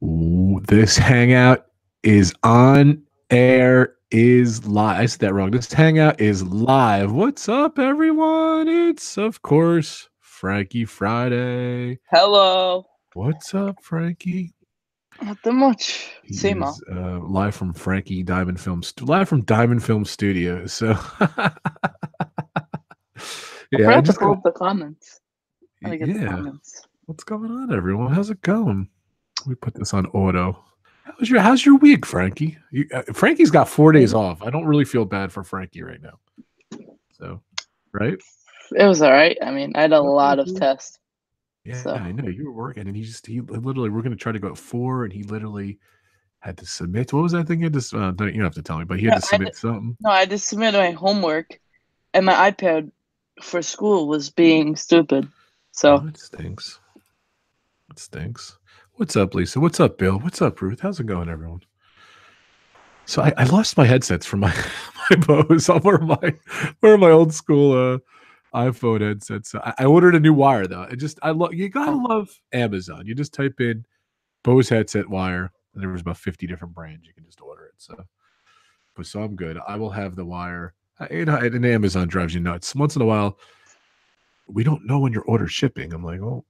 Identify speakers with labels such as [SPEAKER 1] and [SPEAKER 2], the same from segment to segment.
[SPEAKER 1] This hangout is on air, is live. I said that wrong. This hangout is live. What's up, everyone? It's, of course, Frankie Friday.
[SPEAKER 2] Hello.
[SPEAKER 1] What's up, Frankie?
[SPEAKER 2] Nothing much.
[SPEAKER 1] He
[SPEAKER 2] Same
[SPEAKER 1] is live from Frankie Diamond Films, live from Diamond Film Studio. So,
[SPEAKER 2] I
[SPEAKER 1] yeah, I
[SPEAKER 2] forgot to
[SPEAKER 1] just
[SPEAKER 2] pull up the comments. Let me get the
[SPEAKER 1] yeah.
[SPEAKER 2] comments.
[SPEAKER 1] What's going on, everyone? How's it going? We put this on auto. How's your week, Frankie? Frankie's got 4 days off. I don't really feel bad for Frankie right now. So, right?
[SPEAKER 2] It was all right. I mean, I had a lot of tests.
[SPEAKER 1] Yeah,
[SPEAKER 2] So.
[SPEAKER 1] I know you were working, and he literally, we're going to try to go at 4, and he literally had to submit. What was that thing? You don't have to tell me, but he had to submit something.
[SPEAKER 2] No, I had to submit my homework, and my iPad for school was being stupid. So.
[SPEAKER 1] Oh, it stinks. It stinks. What's up, Lisa? What's up, Bill? What's up, Ruth? How's it going, everyone? So I lost my headsets from my Bose. I'll wear my old school iPhone headsets. So I ordered a new wire though. You gotta love Amazon. You just type in Bose headset wire, and there was about 50 different brands. You can just order it. So I'm good. I will have the wire. And Amazon drives you nuts. Once in a while, we don't know when your order's shipping. I'm like, oh,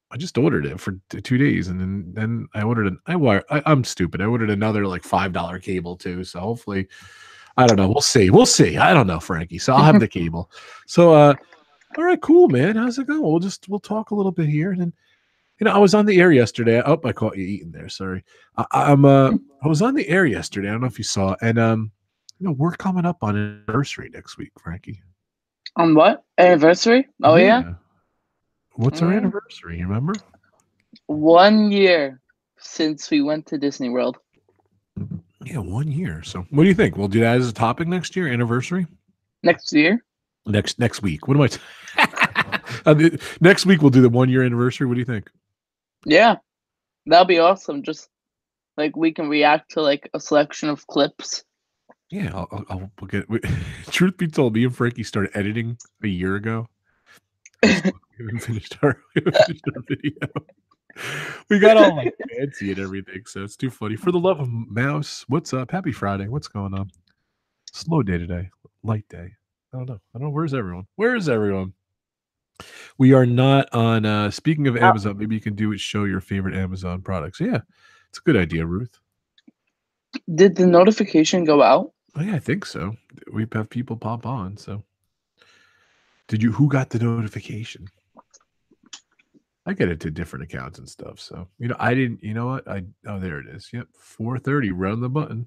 [SPEAKER 1] I just ordered it for 2 days, and then I ordered I'm stupid. I ordered another like $5 cable too. So hopefully, I don't know. We'll see. I don't know, Frankie. So I'll have the cable. So all right, cool, man. How's it going? We'll talk a little bit here, and then I was on the air yesterday. Oh, I caught you eating there. Sorry. I was on the air yesterday. I don't know if you saw, and we're coming up on an anniversary next week, Frankie.
[SPEAKER 2] On what anniversary? Oh yeah.
[SPEAKER 1] What's our anniversary? You remember?
[SPEAKER 2] 1 year since we went to Disney World.
[SPEAKER 1] Yeah, 1 year. So what do you think? We'll do that as a topic next year, anniversary?
[SPEAKER 2] Next year?
[SPEAKER 1] Next week. What am I next week we'll do the 1 year anniversary. What do you think?
[SPEAKER 2] Yeah. That'll be awesome. Just like we can react to like a selection of clips.
[SPEAKER 1] Yeah, we'll get truth be told, me and Frankie started editing a year ago. We haven't finished our video. We got all like fancy and everything, so it's too funny. For the love of mouse, what's up? Happy Friday. What's going on? Slow day today. Light day. I don't know. Where's everyone? We are not on speaking of Amazon, maybe you can do it, show your favorite Amazon products. Yeah, it's a good idea, Ruth.
[SPEAKER 2] Did the notification go out?
[SPEAKER 1] Oh, yeah, I think so. We have people pop on, so. Who got the notification? I get it to different accounts and stuff. So, I didn't, you know what? There it is. Yep. 4:30, round the button.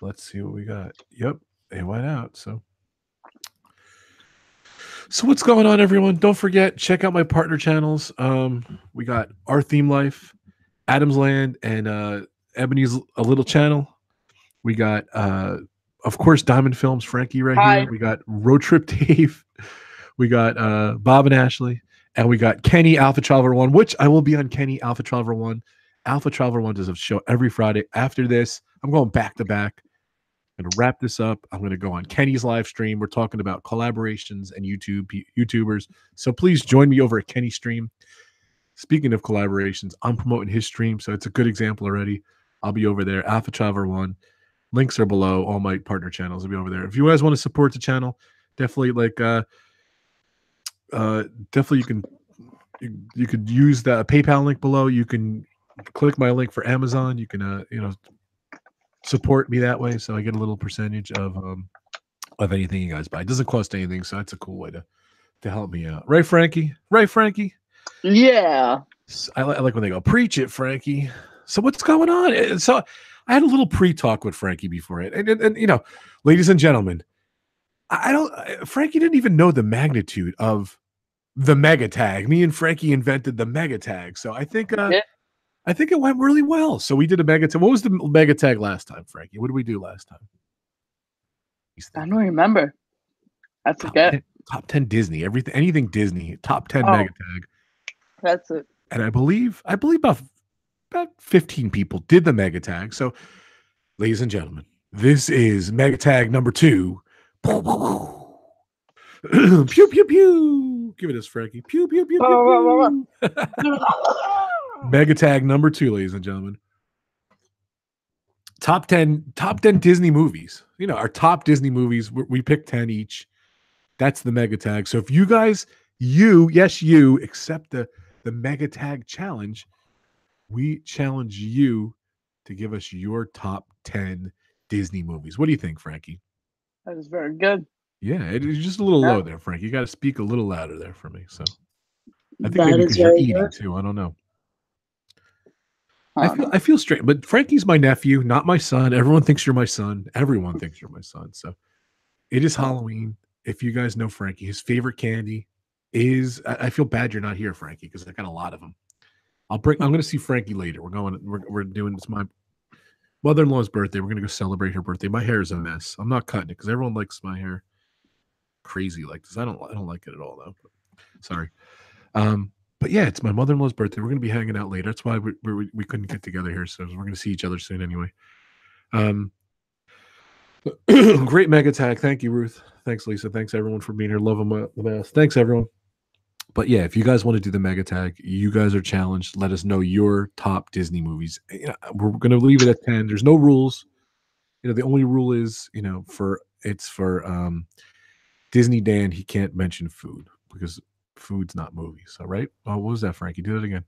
[SPEAKER 1] Let's see what we got. Yep. It went out. So what's going on, everyone? Don't forget, check out my partner channels. We got Our Theme Life, Adam's Land, and Ebony's a Little Channel. We got, of course, Diamond Films, Frankie here. We got Road Trip Dave. We got Bob and Ashley. And we got Kenny Alpha Traveler 1, which I will be on Kenny Alpha Traveler 1. Alpha Traveler 1 does a show every Friday. After this, I'm going back to back. I'm going to wrap this up. I'm going to go on Kenny's live stream. We're talking about collaborations and YouTubers. So please join me over at Kenny's stream. Speaking of collaborations, I'm promoting his stream, so it's a good example already. I'll be over there. Alpha Traveler 1. Links are below. All my partner channels will be over there. If you guys want to support the channel, definitely definitely you could use the PayPal link below. You can click my link for Amazon. You can support me that way, so I get a little percentage of anything you guys buy. It doesn't cost anything, so that's a cool way to help me out. Right, Frankie?
[SPEAKER 2] Yeah.
[SPEAKER 1] I like when they go, preach it, Frankie. So what's going on? So I had a little pre-talk with Frankie before it, and ladies and gentlemen, Frankie didn't even know the magnitude of the mega tag. Me and Frankie invented the mega tag. So I think I think it went really well. So we did a mega tag. What was the mega tag last time, Frankie? What did we do last time?
[SPEAKER 2] I don't remember. I forget.
[SPEAKER 1] Top 10 Disney. Anything Disney. Top 10 mega tag.
[SPEAKER 2] That's it.
[SPEAKER 1] And I believe about 15 people did the mega tag. So, ladies and gentlemen, this is mega tag number 2. Pew pew pew. Give it us, Frankie. Pew pew pew pew. Pew. Mega tag number 2, ladies and gentlemen. Top 10 Disney movies. You know, our top Disney movies. We pick 10 each. That's the mega tag. So if you guys, you accept the mega tag challenge, we challenge you to give us your top 10 Disney movies. What do you think, Frankie?
[SPEAKER 2] That is very good.
[SPEAKER 1] Yeah, it is just a little
[SPEAKER 2] Yeah.
[SPEAKER 1] low there, Frankie. You got to speak a little louder there for me. So I think
[SPEAKER 2] That
[SPEAKER 1] maybe
[SPEAKER 2] is
[SPEAKER 1] because you're
[SPEAKER 2] very
[SPEAKER 1] eating
[SPEAKER 2] good.
[SPEAKER 1] too. I don't know.
[SPEAKER 2] Um,
[SPEAKER 1] I feel straight, but Frankie's my nephew, not my son. Everyone thinks you're my son. Everyone thinks you're my son. So it is Halloween. If you guys know Frankie, his favorite candy is. I feel bad you're not here, Frankie, because I got a lot of them. I'm going to see Frankie later. We're doing. It's my mother-in-law's birthday. We're going to go celebrate her birthday. My hair is a mess. I'm not cutting it because everyone likes my hair crazy like this. I don't like it at all though. But, sorry. But yeah, it's my mother-in-law's birthday. We're going to be hanging out later. That's why we couldn't get together here. So we're going to see each other soon anyway. Great mega tag. Thank you, Ruth. Thanks, Lisa. Thanks, everyone, for being here. Love them the best. Thanks, everyone. But yeah, if you guys want to do the mega tag, you guys are challenged. Let us know your top Disney movies. You know, we're going to leave it at 10. There's no rules. You know, the only rule is, you know, for Disney Dan, he can't mention food because food's not movies. All right. Oh, what was that, Frankie? Do it again.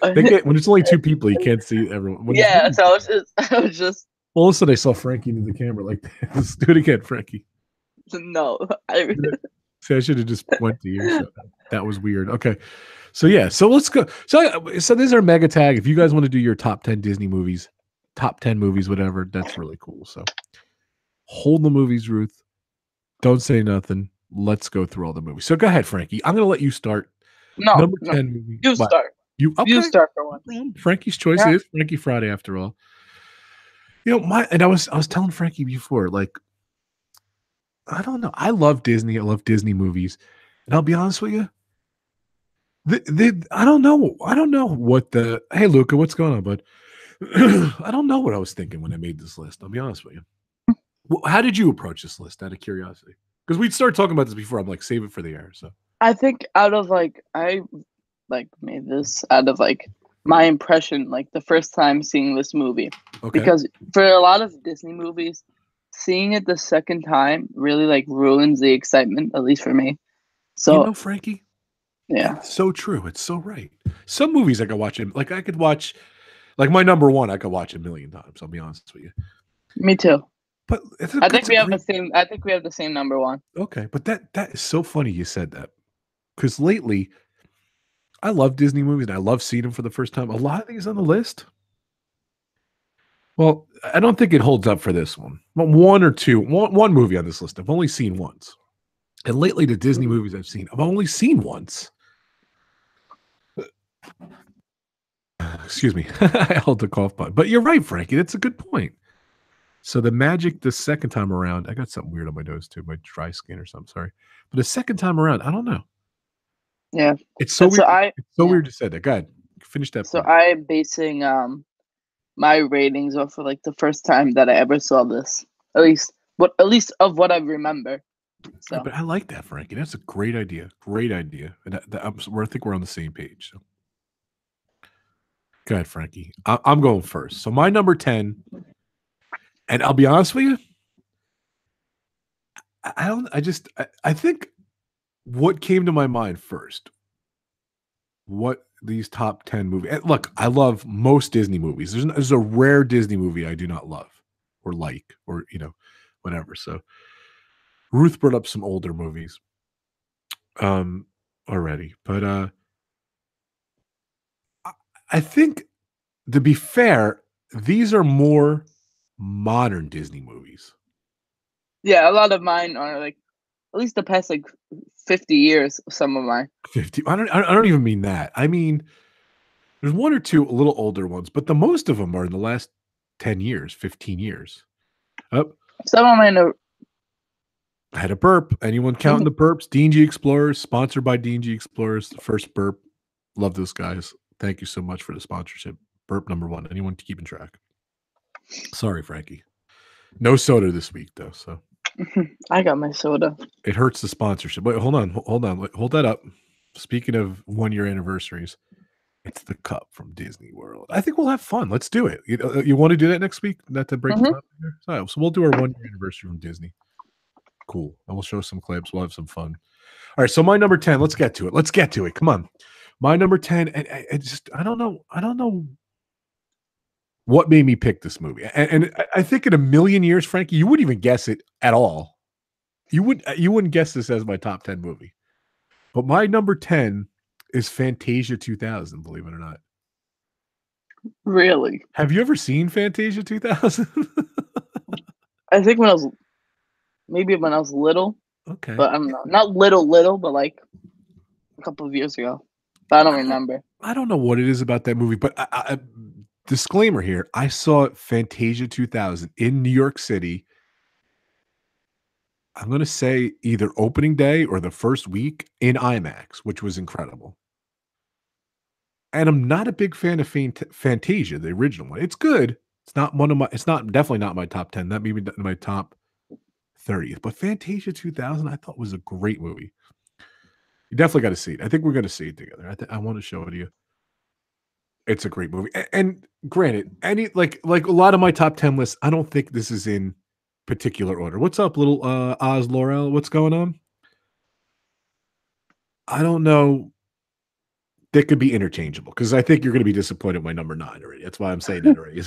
[SPEAKER 1] When it's only 2 people, you can't see everyone.
[SPEAKER 2] Yeah, so I was just.
[SPEAKER 1] Well, all of a sudden I saw Frankie into the camera like this. Do it again, Frankie.
[SPEAKER 2] No,
[SPEAKER 1] See, I should have just went to you. So that was weird. Okay, so yeah, so let's go. So this is our mega tag. If you guys want to do your top 10 Disney movies, top 10 movies, whatever, that's really cool. So hold the movies, Ruth. Don't say nothing. Let's go through all the movies. So go ahead, Frankie. I'm going to let you start. Number 10 movie.
[SPEAKER 2] You start.
[SPEAKER 1] You
[SPEAKER 2] start for one.
[SPEAKER 1] Frankie's choice. It is Frankie Friday after all. You know, I was telling Frankie before, like, I don't know. I love Disney. I love Disney movies. And I'll be honest with you. I don't know. I don't know what hey, Luca, what's going on, bud? I don't know what I was thinking when I made this list. I'll be honest with you. How did you approach this list out of curiosity? Because we'd started talking about this before. I'm like, save it for the air. So
[SPEAKER 2] I think out of I made this out of my impression, the first time seeing this movie. Okay. Because for a lot of Disney movies, seeing it the second time really ruins the excitement, at least for me. So,
[SPEAKER 1] you know, Frankie,
[SPEAKER 2] yeah,
[SPEAKER 1] it's so true. It's so right. Some movies I could watch it. I could watch, my number one, I could watch 1 million times. I'll be honest with you.
[SPEAKER 2] Me too.
[SPEAKER 1] But
[SPEAKER 2] I think we have the same number one.
[SPEAKER 1] Okay, but that is so funny you said that, because lately, I love Disney movies and I love seeing them for the first time. A lot of these on the list. Well, I don't think it holds up for this one. But one movie on this list I've only seen once. And lately, the Disney movies I've seen, I've only seen once. Excuse me. I held the cough button. But you're right, Frankie. That's a good point. So the magic the second time around, I got something weird on my nose too, my dry skin or something. Sorry. But the second time around, I don't know.
[SPEAKER 2] Yeah.
[SPEAKER 1] It's so weird. It's so weird to say that. Go ahead. Finish that.
[SPEAKER 2] So I'm basing my ratings off of the first time that I ever saw this. At least of what I remember. So.
[SPEAKER 1] Yeah, but I like that, Frankie. That's a great idea. Great idea. And I think we're on the same page. So. Go ahead, Frankie. I'm going first. So my number 10, and I'll be honest with you, I think what came to my mind first, what these top 10 movies. Look, I love most Disney movies. There's a rare Disney movie I do not love or whatever. So Ruth brought up some older movies already, but I think, to be fair, these are more modern Disney movies.
[SPEAKER 2] Yeah, a lot of mine are at least the past 50 years. Some of mine
[SPEAKER 1] 50. I don't even mean that. I mean, there's 1 or 2 a little older ones, but the most of them are in the last 10 years, 15 years.
[SPEAKER 2] Some of mine are.
[SPEAKER 1] I had a burp. Anyone counting the burps? D&G Explorers, sponsored by D&G Explorers. The first burp. Love those guys. Thank you so much for the sponsorship. Burp number 1. Anyone keeping track? Sorry, Frankie. No soda this week, though. So
[SPEAKER 2] I got my soda.
[SPEAKER 1] It hurts the sponsorship. Wait, hold on. Hold that up. Speaking of 1-year anniversaries, it's the cup from Disney World. I think we'll have fun. Let's do it. You want to do that next week? Not to break the up here. So we'll do our 1-year anniversary from Disney. Cool. And we'll show some clips. We'll have some fun. All right. So my number 10. Let's get to it. Let's get to it. Come on. My number 10. And I don't know what made me pick this movie. And I think in a million years, Frankie, you wouldn't even guess it at all. You wouldn't guess this as my top 10 movie. But my number 10 is Fantasia 2000, believe it or not.
[SPEAKER 2] Really?
[SPEAKER 1] Have you ever seen Fantasia 2000?
[SPEAKER 2] I think when I was little.
[SPEAKER 1] Okay.
[SPEAKER 2] But I don't know. Not little, but like a couple of years ago. But I don't remember.
[SPEAKER 1] I don't know what it is about that movie, but disclaimer here. I saw Fantasia 2000 in New York City. I'm going to say either opening day or the first week in IMAX, which was incredible. And I'm not a big fan of Fantasia, the original one. It's good. It's definitely not my top 10. That may be my top 30th. But Fantasia 2000, I thought was a great movie. You definitely got to see it. I think we're going to see it together. I want to show it to you. It's a great movie. And granted, like a lot of my top 10 lists, I don't think this is in particular order. What's up, little Oz Laurel? What's going on? I don't know. They could be interchangeable because I think you're going to be disappointed with my number 9 already. That's why I'm saying that already.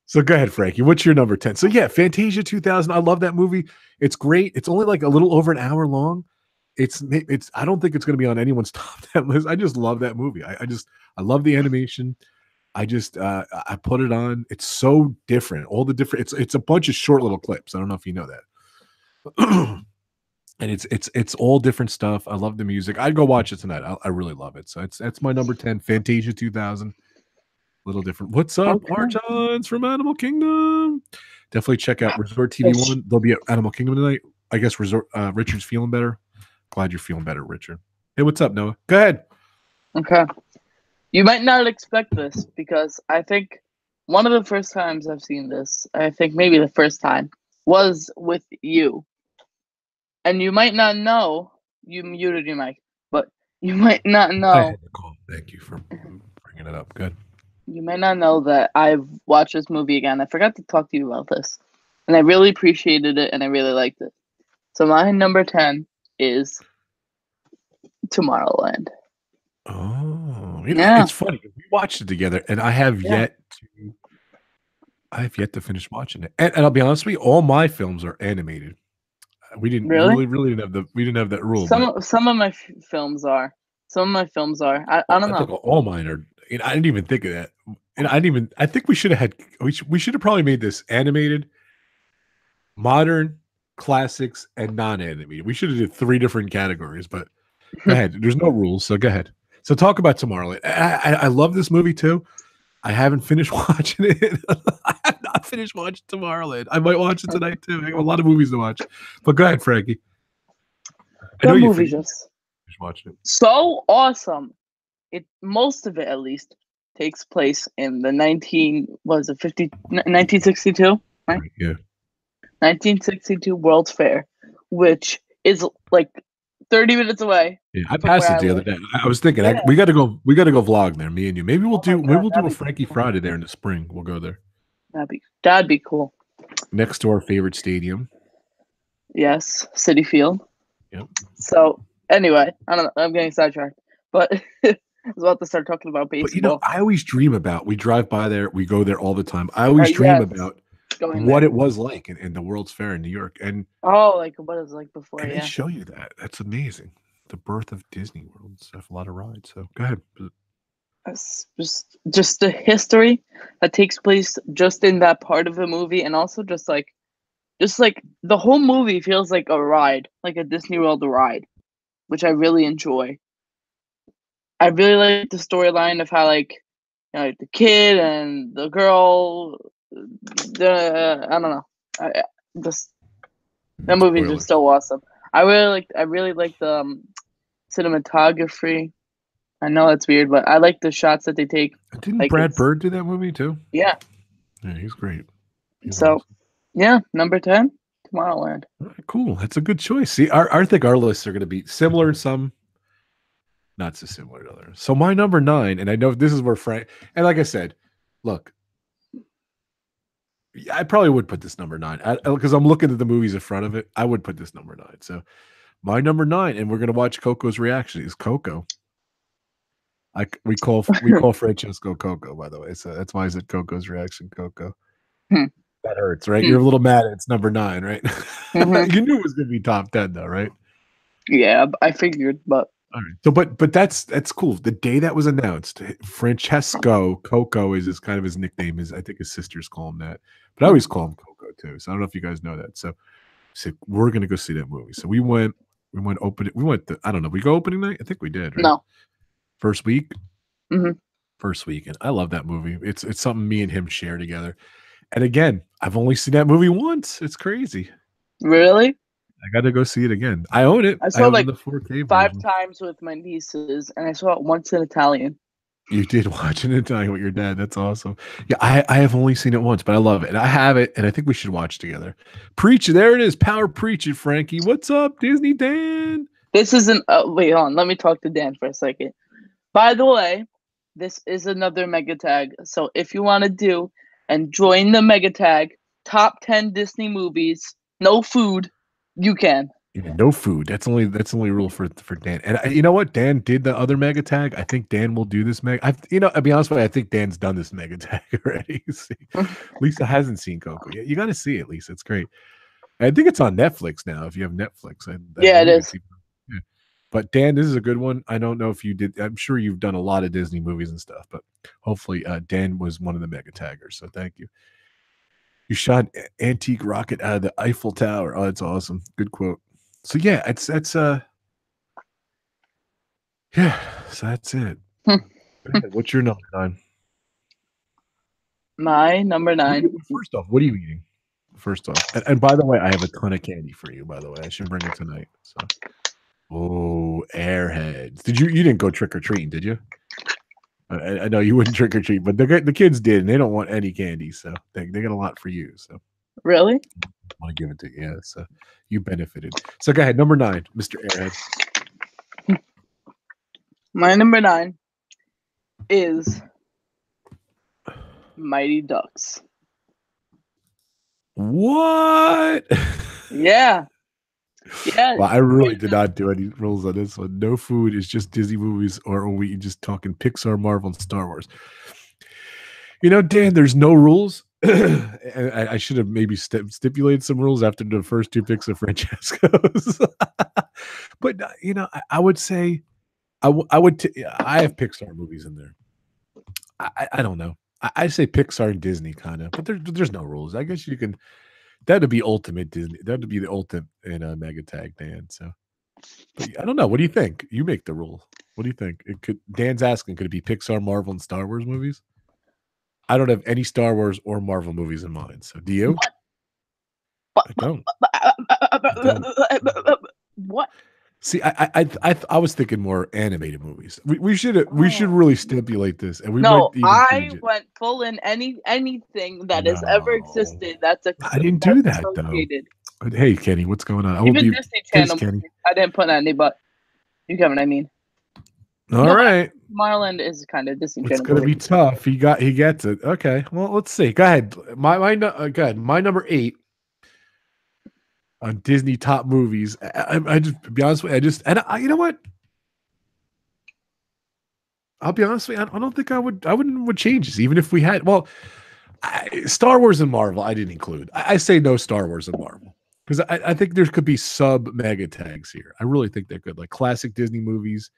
[SPEAKER 1] So go ahead, Frankie. What's your number 10? So yeah, Fantasia 2000. I love that movie. It's great. It's only like a little over an hour long. I don't think it's going to be on anyone's top 10 list. I just love that movie. I love the animation. I put it on. It's so different. All the different. It's a bunch of short little clips. I don't know if you know that. And it's all different stuff. I love the music. I'd go watch it tonight. I really love it. So that's my number 10, Fantasia 2000. Little different. What's up, Archons from Animal Kingdom? Definitely check out Resort TV 1. They'll be at Animal Kingdom tonight. I guess Richard's feeling better. Glad you're feeling better, Richard. Hey, what's up, Noah? Go ahead.
[SPEAKER 2] Okay. You might not expect this because I think one of the first times I've seen this, I think maybe the first time, was with you. And you might not know, you muted your mic, but you might not know.
[SPEAKER 1] I had to call. Thank you for bringing it up. Good.
[SPEAKER 2] You may not know that I've watched this movie again. I forgot to talk to you about this. And I really appreciated it, and I really liked it. So my number 10 is Tomorrowland.
[SPEAKER 1] Oh. It's funny. We watched it together, and I have yet to finish watching it. And I'll be honest with you, all my films are animated. We didn't really didn't have that rule.
[SPEAKER 2] Some of my films are. Some of my films are. I don't know.
[SPEAKER 1] All mine are. I didn't even think of that. And I think we should have probably made this animated, modern, classics, and non-animated. We should have did 3 different categories, but go ahead. There's no rules, so go ahead. So talk about Tomorrowland. I love this movie too. I haven't finished watching it. I have not finished watching Tomorrowland. I might watch it tonight too. I have a lot of movies to watch. But go ahead, Frankie.
[SPEAKER 2] That movie just
[SPEAKER 1] watching it.
[SPEAKER 2] So awesome. Most of it at least takes place in the 1962, right?
[SPEAKER 1] Yeah.
[SPEAKER 2] 1962 World's Fair, which is like 30 minutes away.
[SPEAKER 1] Yeah, I passed it the other day. I was thinking we got to go vlog there, me and you. Maybe we'll do a Frankie Friday there in the spring. We'll go there.
[SPEAKER 2] That'd be cool.
[SPEAKER 1] Next to our favorite stadium.
[SPEAKER 2] Yes, Citi Field.
[SPEAKER 1] Yep.
[SPEAKER 2] So anyway, I don't know. I'm getting sidetracked, but I was about to start talking about baseball.
[SPEAKER 1] But I always dream about. We drive by there. We go there all the time. I always dream about what it was like in the World's Fair in New York. And
[SPEAKER 2] like what it was like before.
[SPEAKER 1] And they show you that. That's amazing. The birth of Disney World and stuff. A lot of rides. So go ahead.
[SPEAKER 2] It's just the history that takes place just in that part of the movie, and also just like the whole movie feels like a ride, like a Disney World ride, which I really enjoy. I really like the storyline of how the kid and the girl. I don't know. That movie is just so awesome. I really like the cinematography. I know that's weird, but I like the shots that they take.
[SPEAKER 1] Didn't Brad Bird do that movie too?
[SPEAKER 2] Yeah.
[SPEAKER 1] Yeah, he's great.
[SPEAKER 2] Awesome. Yeah, number 10, Tomorrowland.
[SPEAKER 1] All right, cool. That's a good choice. See, I think our lists are going to be similar in some, not so similar to others. So my number 9, and I know this is where Frank, and like I said, look, I probably would put this number 9 because I'm looking at the movies in front of it. I would put this number 9. So my number 9, and we're going to watch Coco's reaction, is Coco. We call Francesco Coco, by the way. So that's why I said Coco's reaction, Coco. That hurts, right? You're a little mad it's number 9, right? You knew it was going to be top 10, though, right?
[SPEAKER 2] Yeah, I figured, but
[SPEAKER 1] all right. So, but that's cool. The day that was announced, Francesco Coco is kind of his nickname. I think his sisters call him that, but I always call him Coco too. So I don't know if you guys know that. So, we're gonna go see that movie. So we went opening. We went. I don't know. We go opening night. I think we did. Right?
[SPEAKER 2] No.
[SPEAKER 1] First week.
[SPEAKER 2] Mm-hmm.
[SPEAKER 1] First week, and I love that movie. It's something me and him share together. And again, I've only seen that movie once. It's crazy.
[SPEAKER 2] Really?
[SPEAKER 1] I got to go see it again. I own it.
[SPEAKER 2] I saw
[SPEAKER 1] it
[SPEAKER 2] like
[SPEAKER 1] the 4K
[SPEAKER 2] 5
[SPEAKER 1] version.
[SPEAKER 2] times with my nieces, and I saw it once in Italian.
[SPEAKER 1] You did watch it in Italian with your dad. That's awesome. Yeah, I have only seen it once, but I love it. And I have it, and I think we should watch together. Preach it. There it is. Power preach it, Frankie. What's up, Disney Dan?
[SPEAKER 2] This isn't... wait, hold on. Let me talk to Dan for a second. By the way, this is another mega tag. So if you want to do and join the mega tag, top 10 Disney movies, no food, you can.
[SPEAKER 1] Yeah, no food. That's only rule for Dan. And you know what? Dan did the other mega tag. I think Dan will do this mega. I'll be honest with you. I think Dan's done this mega tag already. Lisa hasn't seen Coco yet. You got to see it, Lisa. It's great. I think it's on Netflix now. If you have Netflix,
[SPEAKER 2] yeah, it is.
[SPEAKER 1] Yeah. But Dan, this is a good one. I don't know if you did. I'm sure you've done a lot of Disney movies and stuff, but hopefully Dan was one of the mega taggers. So thank you. You shot antique rocket out of the Eiffel Tower. Oh, that's awesome. Good quote. So yeah, so that's it. What's your number 9?
[SPEAKER 2] My number 9.
[SPEAKER 1] First off, what are you eating? First off, and by the way, I have a ton of candy for you. By the way, I should bring it tonight. So, Airheads. You didn't go trick or treating, did you? I know you wouldn't trick or treat, but the kids did, and they don't want any candy, so they got a lot for you. So
[SPEAKER 2] really,
[SPEAKER 1] I want to give it to you. Yeah, so you benefited. So go ahead, number 9, Mr. Airhead.
[SPEAKER 2] My number 9 is Mighty Ducks.
[SPEAKER 1] What?
[SPEAKER 2] Yeah. Yeah.
[SPEAKER 1] Well, I really did not do any rules on this one. No food. It's just Disney movies, or are we just talking Pixar, Marvel, and Star Wars? You know, Dan, there's no rules. I should have maybe stipulated some rules after the first 2 picks of Francesco's. But you know, I would say I have Pixar movies in there. I don't know. I say Pixar and Disney kind of, but there's no rules. I guess you can. That'd be ultimate Disney. That'd be the ultimate in a mega tag, Dan. So, but I don't know. What do you think? You make the rule. What do you think? Dan's asking, could it be Pixar, Marvel, and Star Wars movies? I don't have any Star Wars or Marvel movies in mind. So, do you?
[SPEAKER 2] What?
[SPEAKER 1] I don't.
[SPEAKER 2] What?
[SPEAKER 1] See, I was thinking more animated movies. We should really stipulate this, and we might even change it.
[SPEAKER 2] Went full in anything that has ever existed. That's
[SPEAKER 1] I didn't do that though. But hey, Kenny, what's going on?
[SPEAKER 2] Even Disney Channel. I didn't put any, but you get what I mean.
[SPEAKER 1] All right.
[SPEAKER 2] Marlon is kind of Disney Channel.
[SPEAKER 1] It's gonna be tough. He gets it. Okay. Well, let's see. Go ahead. My number 8. On Disney top movies, I just, to be honest with you, you know what? I'll be honest with you, I don't think I wouldn't change this, even if we had. Well, Star Wars and Marvel, I didn't include. I say no Star Wars and Marvel because I think there could be sub mega tags here. I really think there could, like classic Disney movies,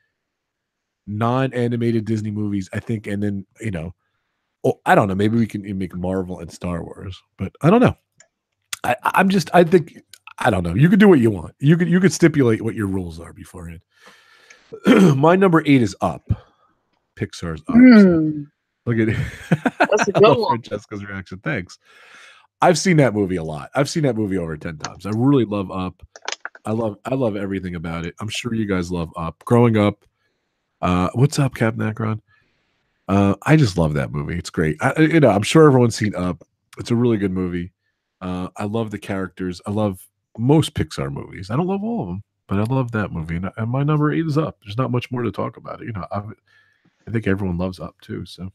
[SPEAKER 1] non-animated Disney movies. I think, and then I don't know. Maybe we can make Marvel and Star Wars, but I don't know. I think. I don't know. You could do what you want. You could stipulate what your rules are beforehand. My number 8 is Up. Pixar's Up. So look at it.
[SPEAKER 2] That's a good one.
[SPEAKER 1] Francesca's reaction. Thanks. I've seen that movie a lot. I've seen that movie over 10 times. I really love Up. I love everything about it. I'm sure you guys love Up. Growing up, what's up, Captain Akron? I just love that movie. It's great. I'm sure everyone's seen Up. It's a really good movie. I love the characters. I love most Pixar movies. I don't love all of them, but I love that movie. And my number 8 is Up. There's not much more to talk about it. I think everyone loves Up too. So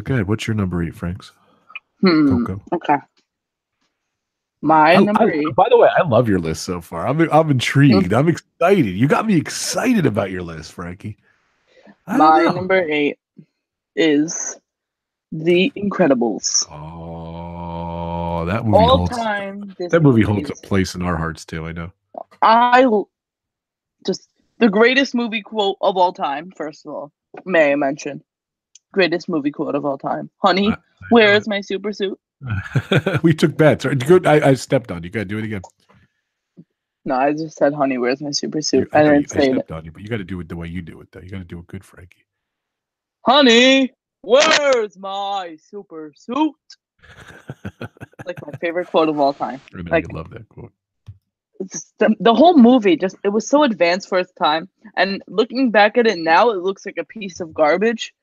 [SPEAKER 1] go ahead. What's your number 8, Franks? Coco.
[SPEAKER 2] Okay. My number 8.
[SPEAKER 1] By the way, I love your list so far. I'm intrigued. I'm excited. You got me excited about your list, Frankie.
[SPEAKER 2] My number 8 is The Incredibles.
[SPEAKER 1] Oh, that movie holds a place in our hearts too. I know.
[SPEAKER 2] The greatest movie quote of all time. First of all, may I mention, greatest movie quote of all time. Honey, where's my super suit?
[SPEAKER 1] We took bets. Good. I stepped on you. Gotta do it again.
[SPEAKER 2] No, I just said, "Honey, where's my super suit?" I didn't say
[SPEAKER 1] stepped on you, but you got to do it the way you do it, though. You got to do it good, Frankie.
[SPEAKER 2] Honey, where's my super suit? Like my favorite quote of all time.
[SPEAKER 1] I know you love that quote.
[SPEAKER 2] The whole movie it was so advanced for its time, and looking back at it now, it looks like a piece of garbage.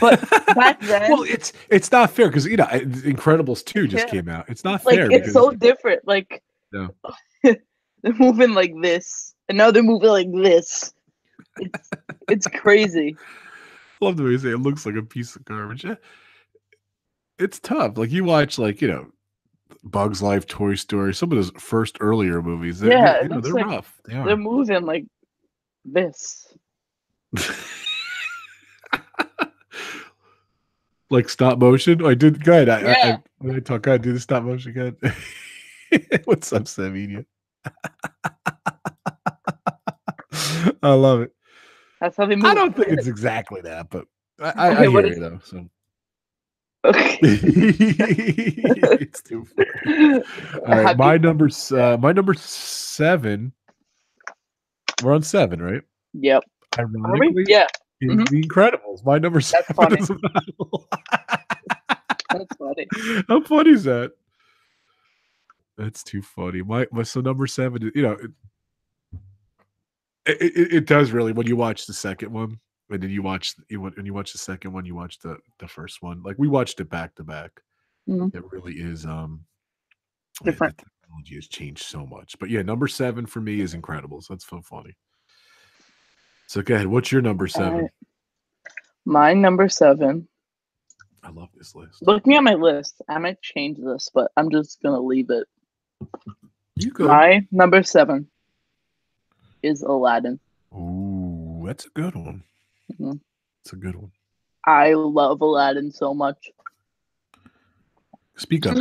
[SPEAKER 2] But back then,
[SPEAKER 1] well, it's not fair because Incredibles 2 just came out. It's not fair.
[SPEAKER 2] It's so different. Like, no. They're moving like this, and now they're moving like this. It's crazy.
[SPEAKER 1] Love the way you say it looks like a piece of garbage. It's tough. Like you watch, Bugs Life, Toy Story, some of those first earlier movies. They're rough.
[SPEAKER 2] They're moving like this.
[SPEAKER 1] Like stop motion? I did good. When I talk, I do the stop motion good. What's up, Savinia? I love it.
[SPEAKER 2] That's how they move.
[SPEAKER 1] I don't think it's exactly that, but I hear you though. So
[SPEAKER 2] okay.
[SPEAKER 1] It's too funny. All right, my number 7. We're on 7, right?
[SPEAKER 2] Yep.
[SPEAKER 1] Ironically,
[SPEAKER 2] yeah.
[SPEAKER 1] The Incredibles. My number 7.
[SPEAKER 2] That's funny. That's funny.
[SPEAKER 1] How funny is that? That's too funny. So number 7, it does really when you watch the second one, and then when you watch the second one, you watch the first one. Like we watched it back to back. It really is
[SPEAKER 2] different.
[SPEAKER 1] The technology has changed so much. But yeah, number 7 for me is Incredibles. That's so funny. So go ahead. What's your number 7?
[SPEAKER 2] My number 7.
[SPEAKER 1] I love this list.
[SPEAKER 2] Looking at my list, I might change this, but I'm just gonna leave it.
[SPEAKER 1] You could.
[SPEAKER 2] My number 7 is Aladdin.
[SPEAKER 1] Ooh, that's a good one. It's a good one.
[SPEAKER 2] I love Aladdin so much.
[SPEAKER 1] Speak up.
[SPEAKER 2] I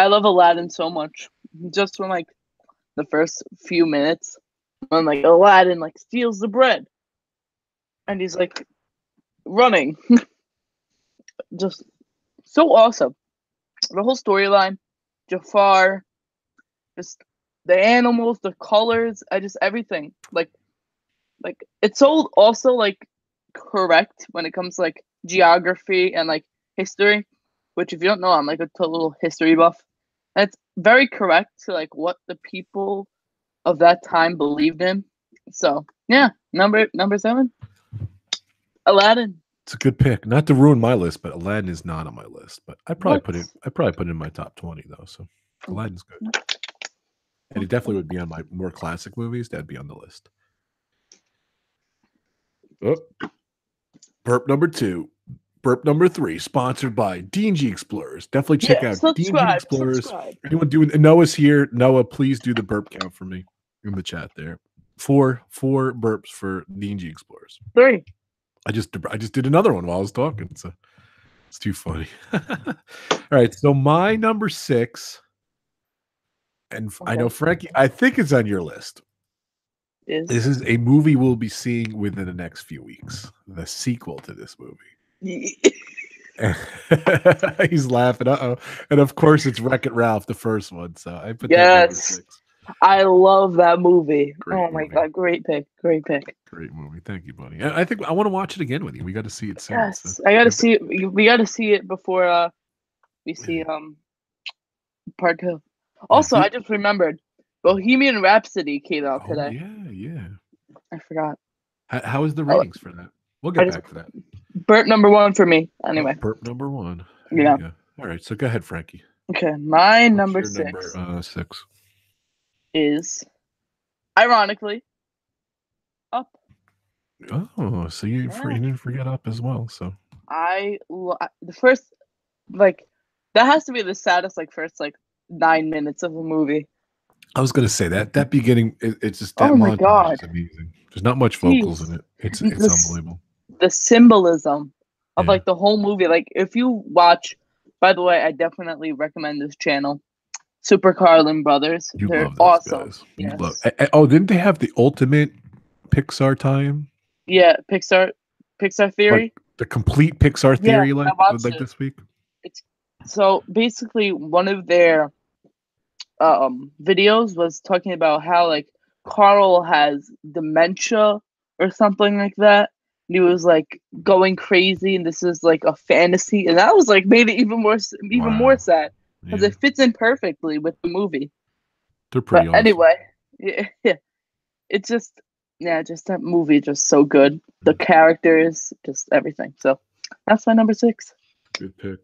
[SPEAKER 2] love Aladdin so much. Just from the first few minutes, when Aladdin steals the bread, and he's running, just so awesome. The whole storyline, Jafar, just the animals, the colors, everything. It's so also correct when it comes to geography and history, which if you don't know, I'm a total history buff. And it's very correct to what the people of that time believed in. So yeah, number 7, Aladdin.
[SPEAKER 1] It's a good pick. Not to ruin my list, but Aladdin is not on my list. But I probably put it in my top 20 though. So Aladdin's good. And it definitely would be on my more classic movies. That'd be on the list. Oh. Burp number 2. Burp number 3. Sponsored by D&G Explorers. Definitely check out D&G Explorers.
[SPEAKER 2] Subscribe.
[SPEAKER 1] Anyone doing? Noah's here. Noah, please do the burp count for me in the chat there. 4 burps for D&G Explorers.
[SPEAKER 2] 3.
[SPEAKER 1] I just did another one while I was talking. So it's too funny. All right. So my number 6. And okay. I know, Frankie, I think it's on your list. This is a movie we'll be seeing within the next few weeks. The sequel to this movie. He's laughing. And of course, it's Wreck-It Ralph, the first one. So I put that number 6.
[SPEAKER 2] I love that movie. My God, great pick. Great
[SPEAKER 1] movie. Thank you, buddy. I think I want to watch it again with you. We got to see it soon.
[SPEAKER 2] Yes, so. I got to see it. We got to see it before we see part 2. Also, I just remembered Bohemian Rhapsody came out today.
[SPEAKER 1] Yeah.
[SPEAKER 2] I forgot.
[SPEAKER 1] How is the ratings for that? We'll get back to that.
[SPEAKER 2] Burp number 1 for me. Anyway.
[SPEAKER 1] Burp number 1.
[SPEAKER 2] Yeah.
[SPEAKER 1] All right. So go ahead, Frankie.
[SPEAKER 2] Okay, my
[SPEAKER 1] What's
[SPEAKER 2] number
[SPEAKER 1] your number
[SPEAKER 2] 6
[SPEAKER 1] 6?
[SPEAKER 2] is ironically Up.
[SPEAKER 1] Oh, so you
[SPEAKER 2] Yeah,
[SPEAKER 1] didn't forget Up as well. So
[SPEAKER 2] the first like that has to be the saddest like first like 9 minutes of a movie.
[SPEAKER 1] I was gonna say that beginning, it's just that
[SPEAKER 2] Oh my
[SPEAKER 1] montage
[SPEAKER 2] god,
[SPEAKER 1] is amazing. There's not much vocals in
[SPEAKER 2] jeez,
[SPEAKER 1] it. It's
[SPEAKER 2] this
[SPEAKER 1] unbelievable.
[SPEAKER 2] the symbolism of
[SPEAKER 1] Yeah,
[SPEAKER 2] like the whole movie. Like if you watch, by the way, I definitely recommend this channel, Super Carlin Brothers.
[SPEAKER 1] you
[SPEAKER 2] They're
[SPEAKER 1] love those
[SPEAKER 2] awesome.
[SPEAKER 1] guys. You love.
[SPEAKER 2] Yes,
[SPEAKER 1] Oh, didn't they have the ultimate Pixar time?
[SPEAKER 2] yeah, Pixar
[SPEAKER 1] Like
[SPEAKER 2] Theory.
[SPEAKER 1] the complete Pixar
[SPEAKER 2] Yeah,
[SPEAKER 1] theory,
[SPEAKER 2] I watched
[SPEAKER 1] like
[SPEAKER 2] it.
[SPEAKER 1] this week.
[SPEAKER 2] It's so basically one of their videos was talking about how like Carl has dementia or something like that. And he was like going crazy, and this is like a fantasy, and that was like made it even more
[SPEAKER 1] Wow.
[SPEAKER 2] sad because
[SPEAKER 1] Yeah,
[SPEAKER 2] it fits in perfectly with the movie.
[SPEAKER 1] they're
[SPEAKER 2] But
[SPEAKER 1] pretty awesome.
[SPEAKER 2] anyway, yeah, it's just yeah, just that movie just so good. The characters, just everything. So that's my number 6.
[SPEAKER 1] Good pick.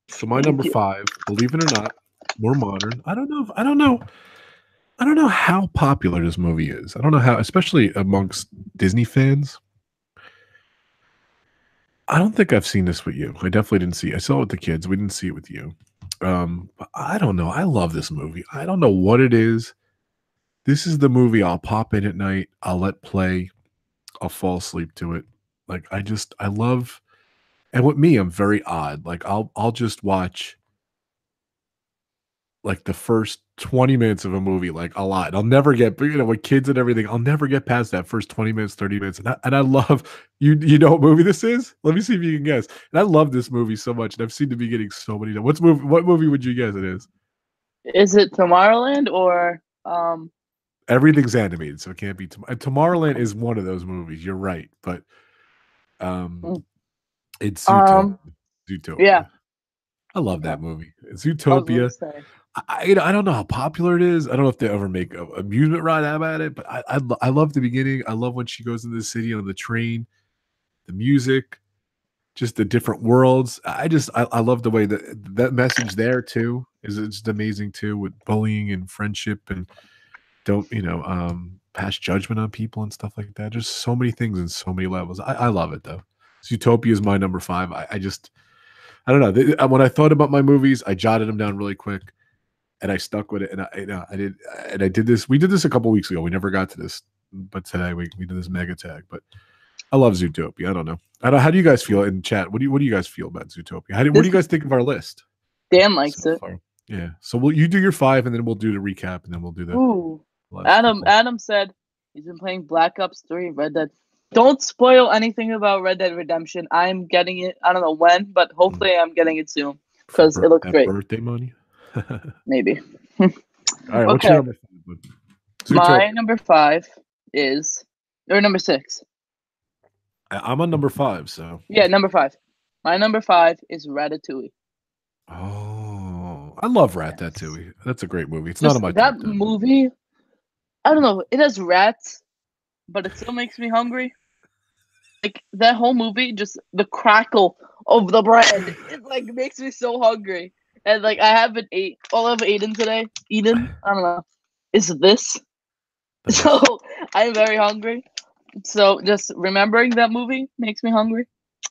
[SPEAKER 1] So my
[SPEAKER 2] Thank
[SPEAKER 1] number
[SPEAKER 2] you.
[SPEAKER 1] 5, believe it or not, more modern. I don't know how popular this movie is. I don't know how, especially amongst Disney fans. I don't think I've seen this with you. I definitely didn't see it. I saw it with the kids. We didn't see it with you. But I don't know. I love this movie. I don't know what it is. This is the movie I'll pop in at night. I'll let play. I'll fall asleep to it. Like I love, and with me, I'm very odd. Like I'll just watch like the first 20 minutes of a movie like a lot. I'll never get, with kids and everything, I'll never get past that first 20 minutes, 30 minutes. And I love you know what movie this is? Let me see if you can guess. And I love this movie so much. And I've seen the beginning so many times. What movie would you guess it is?
[SPEAKER 2] Is it Tomorrowland or
[SPEAKER 1] Everything's animated, so it can't be Tomorrowland is one of those movies. You're right, but um
[SPEAKER 2] mm,
[SPEAKER 1] it's Zootopia.
[SPEAKER 2] um yeah,
[SPEAKER 1] Zootopia. I love
[SPEAKER 2] okay.
[SPEAKER 1] that movie.
[SPEAKER 2] I was gonna
[SPEAKER 1] Zootopia.
[SPEAKER 2] say.
[SPEAKER 1] I don't know how popular it is. I don't know if they ever make a amusement ride out at it, but I love the beginning. I love when she goes into the city on the train, the music, just the different worlds. I love the way that message there too is it's just amazing too with bullying and friendship and don't pass judgment on people and stuff like that. There's so many things and so many levels. I love it though. Zootopia is my number 5. I don't know. When I thought about my movies, I jotted them down really quick and I stuck with it. And I did this. We did this a couple weeks ago. We never got to this, but today we did this mega tag. But I love Zootopia. I don't know. How do you guys feel in chat? What do you guys feel about Zootopia? What do
[SPEAKER 2] This
[SPEAKER 1] you guys think of our list
[SPEAKER 2] Dan likes
[SPEAKER 1] so
[SPEAKER 2] it.
[SPEAKER 1] far? Yeah. So you do your 5, and then we'll do the recap, and then we'll do the
[SPEAKER 2] Ooh.
[SPEAKER 1] last couple.
[SPEAKER 2] Adam said he's been playing Black Ops 3, Red Dead. Don't spoil anything about Red Dead Redemption. I'm getting it. I don't know when, but hopefully I'm getting it soon because it looks
[SPEAKER 1] That
[SPEAKER 2] great.
[SPEAKER 1] birthday money.
[SPEAKER 2] Maybe.
[SPEAKER 1] All right. What's
[SPEAKER 2] Okay.
[SPEAKER 1] your number 5?
[SPEAKER 2] My number 5 is or number 6.
[SPEAKER 1] I'm on number 5, so
[SPEAKER 2] Yeah, number 5. My number 5 is Ratatouille.
[SPEAKER 1] oh, I love Ratatouille.
[SPEAKER 2] Yes.
[SPEAKER 1] That's a great movie. It's not
[SPEAKER 2] Just
[SPEAKER 1] on my
[SPEAKER 2] that
[SPEAKER 1] top 10.
[SPEAKER 2] movie. I don't know. It has rats, but it still makes me hungry. Like that whole movie, just the crackle of the bread, it like makes me so hungry. And like I haven't ate all I've eaten today. I don't know. Is this?
[SPEAKER 1] Nice.
[SPEAKER 2] So I'm very hungry. So just remembering that movie makes me hungry.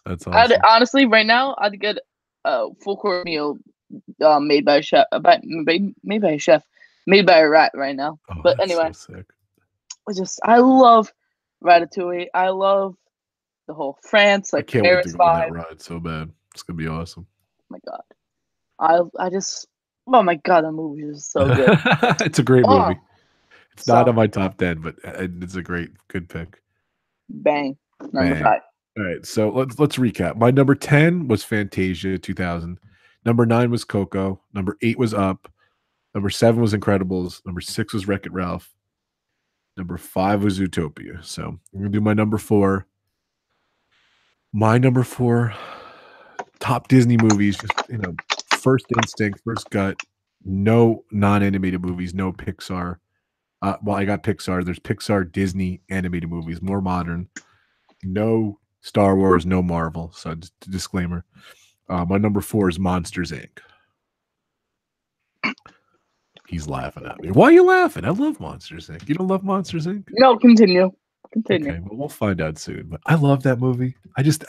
[SPEAKER 1] That's awesome.
[SPEAKER 2] Honestly, right now, I'd get a full course meal made by a chef, made by a chef, made by a rat right now.
[SPEAKER 1] Oh,
[SPEAKER 2] But
[SPEAKER 1] that's
[SPEAKER 2] anyway,
[SPEAKER 1] so sick.
[SPEAKER 2] I love Ratatouille. I love the whole France,
[SPEAKER 1] I
[SPEAKER 2] like
[SPEAKER 1] can't wait to
[SPEAKER 2] Paris
[SPEAKER 1] go on that
[SPEAKER 2] vibe.
[SPEAKER 1] ride so bad. It's gonna be awesome.
[SPEAKER 2] Oh my god, I just oh my god, that movie is so good.
[SPEAKER 1] It's a great movie.
[SPEAKER 2] Oh,
[SPEAKER 1] It's not
[SPEAKER 2] so
[SPEAKER 1] on my top 10, but it's a good pick.
[SPEAKER 2] bang, number
[SPEAKER 1] Bang.
[SPEAKER 2] 5.
[SPEAKER 1] All right, so let's recap. My number 10 was Fantasia 2000. Number 9 was Coco. Number 8 was Up. Number 7 was Incredibles. Number 6 was Wreck-It Ralph. Number 5 was Zootopia. So I'm gonna do my number 4. My number 4 top Disney movies, just first instinct, first gut. No non-animated movies, no Pixar. Well, I got Pixar. There's Pixar, Disney animated movies, more modern. No Star Wars, no Marvel. So just a disclaimer. My number 4 is Monsters Inc. He's laughing at me. Why are you laughing? I love Monsters Inc. You don't love Monsters Inc.?
[SPEAKER 2] No, continue. Continue.
[SPEAKER 1] Okay, well, we'll find out soon. But I love that movie. I just